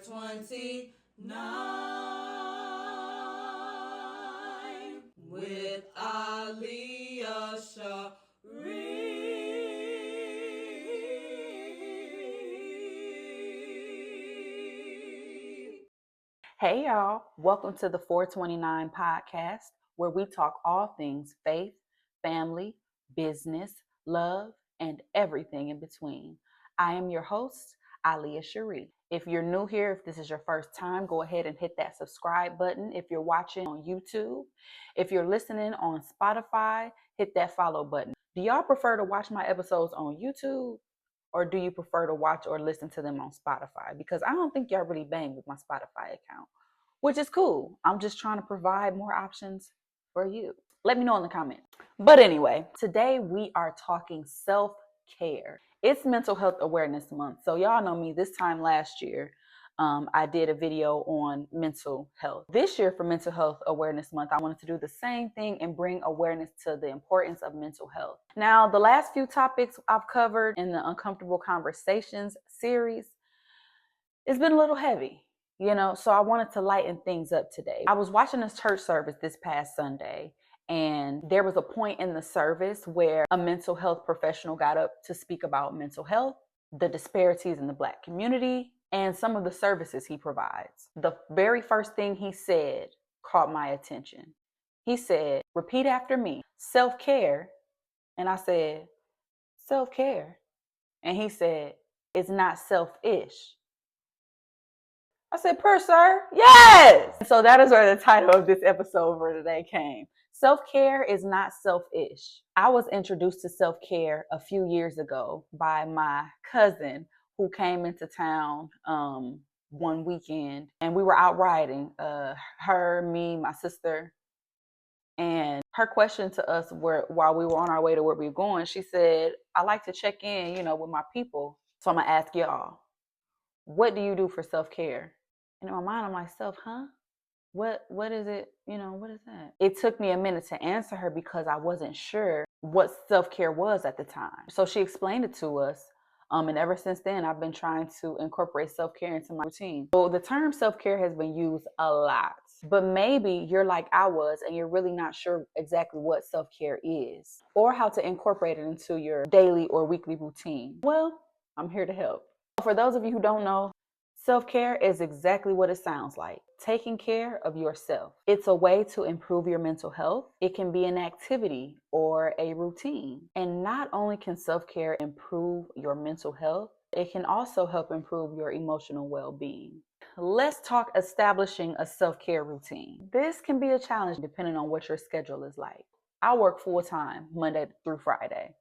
429 with Aliyah Sharif. Hey y'all, welcome to the 429 podcast, where we talk all things faith, family, business, love, and everything in between. I am your host, Aliyah Sharif. If you're new here, if this is your first time, go ahead and hit that subscribe button. If you're watching on YouTube, if you're listening on Spotify, hit that follow button. Do y'all prefer to watch my episodes on YouTube? Or do you prefer to watch or listen to them on Spotify? Because I don't think y'all really bang with my Spotify account, which is cool. I'm just trying to provide more options for you. Let me know in the comments. But anyway, today we are talking self-care. It's Mental Health Awareness Month. So y'all know me, this time last year, I did a video on mental health. This year for Mental Health Awareness Month, I wanted to do the same thing and bring awareness to the importance of mental health. Now, the last few topics I've covered in the Uncomfortable Conversations series, it's been a little heavy, so I wanted to lighten things up today. I was watching this church service this past Sunday, and there was a point in the service where a mental health professional got up to speak about mental health, the disparities in the Black community, and some of the services he provides. The very first thing he said caught my attention. He said, "Repeat after me, self-care." And I said, "Self-care?" And he said, "It's not selfish." I said, "Per sir, yes." So that is where the title of this episode for today came. Self-care is not selfish. I was introduced to self-care a few years ago by my cousin who came into town one weekend, and we were out riding, her, me, my sister. And her question to us while we were on our way to where we were going, she said, "I like to check in, with my people. So I'm gonna ask y'all, what do you do for self-care?" And in my mind, I'm like, huh? What is it? What is that? It took me a minute to answer her because I wasn't sure what self-care was at the time. So she explained it to us. And ever since then, I've been trying to incorporate self-care into my routine. So the term self-care has been used a lot, but maybe you're like I was and you're really not sure exactly what self-care is or how to incorporate it into your daily or weekly routine. Well, I'm here to help. For those of you who don't know, self-care is exactly what it sounds like. Taking care of yourself. It's a way to improve your mental health. It can be an activity or a routine. And not only can self-care improve your mental health, it can also help improve your emotional well-being. Let's talk establishing a self-care routine. This can be a challenge depending on what your schedule is like. I work full-time Monday through Friday.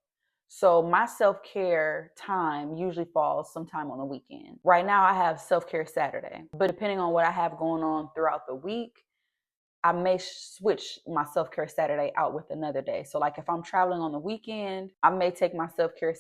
So my self-care time usually falls sometime on the weekend. Right now I have self-care Saturday, but depending on what I have going on throughout the week, I may switch my self-care Saturday out with another day. So like if I'm traveling on the weekend, I may take my self-care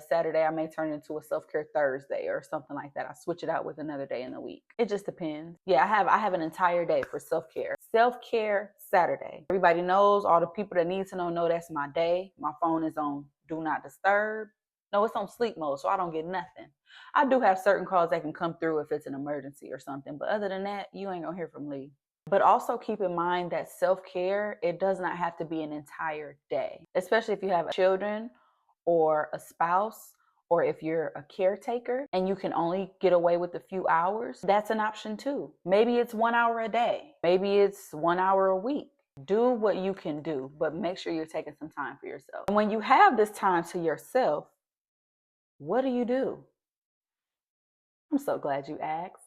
Saturday, I may turn it into a self-care Thursday or something like that. I switch it out with another day in the week. It just depends. Yeah, I have an entire day for self-care. Self-care Saturday. Everybody knows, all the people that need to know that's my day. My phone is on do not disturb. No, it's on sleep mode, so I don't get nothing. I do have certain calls that can come through if it's an emergency or something, but other than that, you ain't gonna hear from Lee. But also keep in mind that self-care, it does not have to be an entire day, especially if you have children or a spouse, or if you're a caretaker and you can only get away with a few hours, that's an option too. Maybe it's 1 hour a day. Maybe it's 1 hour a week. Do what you can do, but make sure you're taking some time for yourself. And when you have this time to yourself, what do you do? I'm so glad you asked.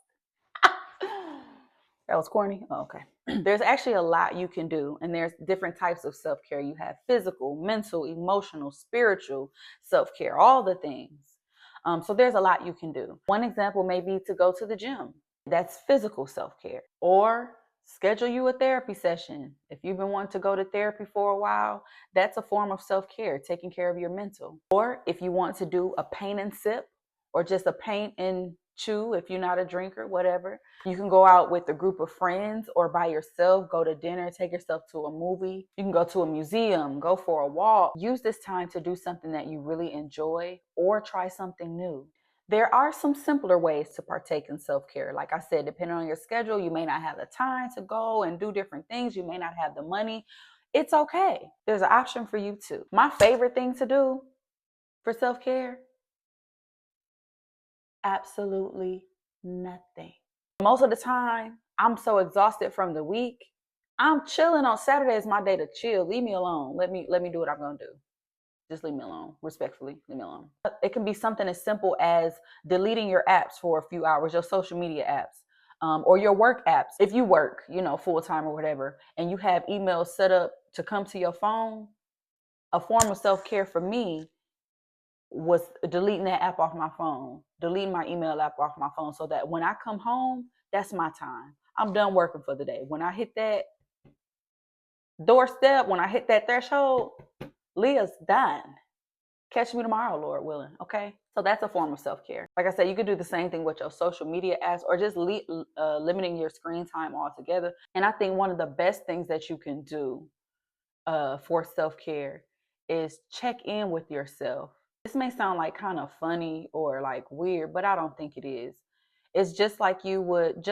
That was corny? Oh, okay. There's actually a lot you can do, and there's different types of self-care. You have physical, mental, emotional, spiritual self-care, all the things. So there's a lot you can do. One example may be to go to the gym. That's physical self-care. Or schedule you a therapy session. If you've been wanting to go to therapy for a while, that's a form of self-care, taking care of your mental. Or if you want to do a paint and sip, or just a paint and chew, if you're not a drinker, whatever. You can go out with a group of friends or by yourself, go to dinner, take yourself to a movie. You can go to a museum, go for a walk. Use this time to do something that you really enjoy or try something new. There are some simpler ways to partake in self-care. Like I said, depending on your schedule, you may not have the time to go and do different things. You may not have the money. It's okay. There's an option for you too. My favorite thing to do for self-care, absolutely nothing. Most of the time, I'm so exhausted from the week. I'm chilling on Saturday is my day to chill. Leave me alone. Let me do what I'm gonna do. Just leave me alone. Respectfully, leave me alone. It can be something as simple as deleting your apps for a few hours, your social media apps, or your work apps. If you work, full time or whatever, and you have emails set up to come to your phone, a form of self care for me was deleting that app off my phone, deleting my email app off my phone, so that when I come home, that's my time. I'm done working for the day. When I hit that doorstep, when I hit that threshold, Leah's done. Catch me tomorrow, Lord willing. Okay. So that's a form of self-care. Like I said, you could do the same thing with your social media apps or just limiting your screen time altogether. And I think one of the best things that you can do for self-care is check in with yourself. This may sound like kind of funny or like weird, but I don't think it is. It's just like you would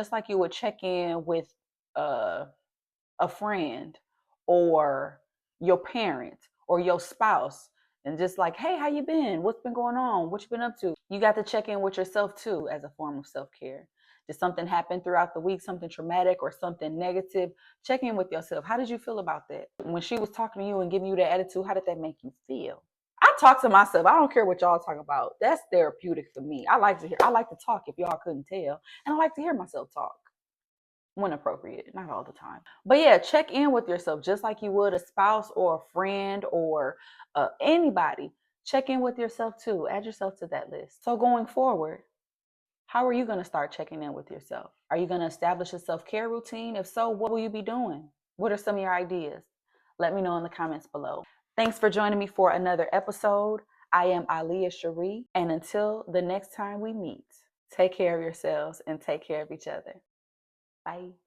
check in with a friend or your parent or your spouse, and just like, hey, how you been? What's been going on? What you been up to? You got to check in with yourself too as a form of self-care. Did something happen throughout the week, something traumatic or something negative? Check in with yourself. How did you feel about that? When she was talking to you and giving you that attitude, how did that make you feel? I talk to myself. I don't care what y'all talk about. That's therapeutic for me. I like to talk, if y'all couldn't tell. And I like to hear myself talk when appropriate, not all the time. But yeah, check in with yourself just like you would a spouse or a friend or anybody. Check in with yourself too. Add yourself to that list. So going forward, how are you going to start checking in with yourself? Are you going to establish a self-care routine? If so, what will you be doing? What are some of your ideas? Let me know in the comments below. Thanks for joining me for another episode. I am Aliyah Cherie, and until the next time we meet, take care of yourselves and take care of each other. Bye.